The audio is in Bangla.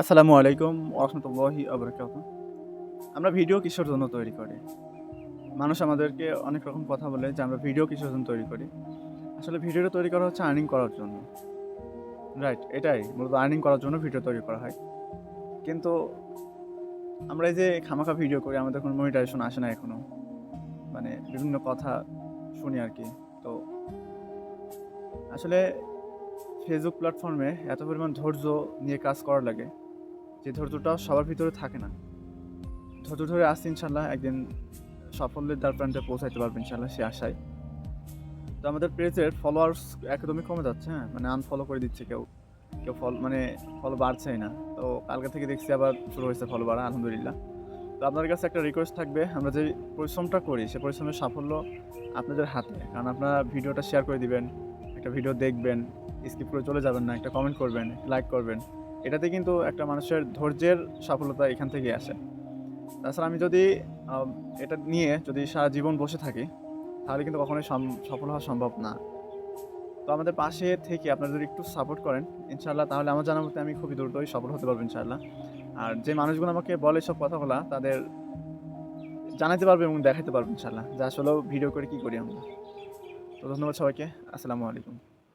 আসসালামু আলাইকুম ওয়া রাহমাতুল্লাহি ওয়া বারাকাতুহু। আমরা ভিডিও কিসের জন্য তৈরি করি? মানুষ আমাদেরকে অনেক রকম কথা বলে যে আমরা ভিডিও কিসের জন্য তৈরি করি? আসলে ভিডিওটা তৈরি করা হচ্ছে আর্নিং করার জন্য। রাইট? এটাই মূলত আর্নিং করার জন্য ভিডিও তৈরি করা হয়। কিন্তু আমরা এই যে খামাখা ভিডিও করি আমাদের কোনো মনিটাইজেশন আসে না এখনো। মানে বিভিন্ন কথা শুনি আরকি। তো আসলে ফেসবুক প্ল্যাটফর্মে এত পরিমাণ ধৈর্য নিয়ে কাজ করা লাগে যে ধৈর্যটা সবার ভিতরে থাকে না। ধৈর্য ধরে আসছি ইনশাআল্লাহ একদিন সাফল্যের দ্বারপ্রান্তে পৌঁছাইতে পারবো ইনশাআল্লাহ সে আশায়। তো আমাদের পেজের ফলোয়ার্স একদমই কমে যাচ্ছে, হ্যাঁ? মানে আনফলো করে দিচ্ছে কেউ। কেউ মানে ফলো বাড়ছেই না। তো কালকে থেকে দেখছি আবার শুরু হয়েছে ফলো বাড়া আলহামদুলিল্লাহ। তো আপনাদের কাছে একটা রিকোয়েস্ট থাকবে, আমরা যে পরিশ্রমটা করি সে পরিশ্রমের সাফল্য আপনাদের হাতে। কারণ আপনারা ভিডিওটা শেয়ার করে দিবেন, একটা ভিডিও দেখবেন, স্কিপ করে চলে যাবেন না, একটা কমেন্ট করবেন, লাইক করবেন। এটাতে কিন্তু একটা মানুষের ধৈর্যের সফলতা এখান থেকেই আসে। তাছাড়া আমি যদি এটা নিয়ে যদি সারা জীবন বসে থাকি তাহলে কিন্তু কখনোই সফল হওয়া সম্ভব না। তো আমাদের পাশে থেকে আপনারা যদি একটু সাপোর্ট করেন ইনশাআল্লাহ তাহলে আমার জানা মতে আমি খুবই দ্রুতই সফল হতে পারবো ইনশাআল্লাহ। আর যে মানুষগুলো আমাকে বলে এসব কথাগুলা তাদের জানাতে পারবো এবং দেখাতে পারবো ইনশাআল্লাহ যে আসলেও ভিডিও করে কি করি আমরা। তো ধন্যবাদ সবাইকে। আসসালামু আলাইকুম।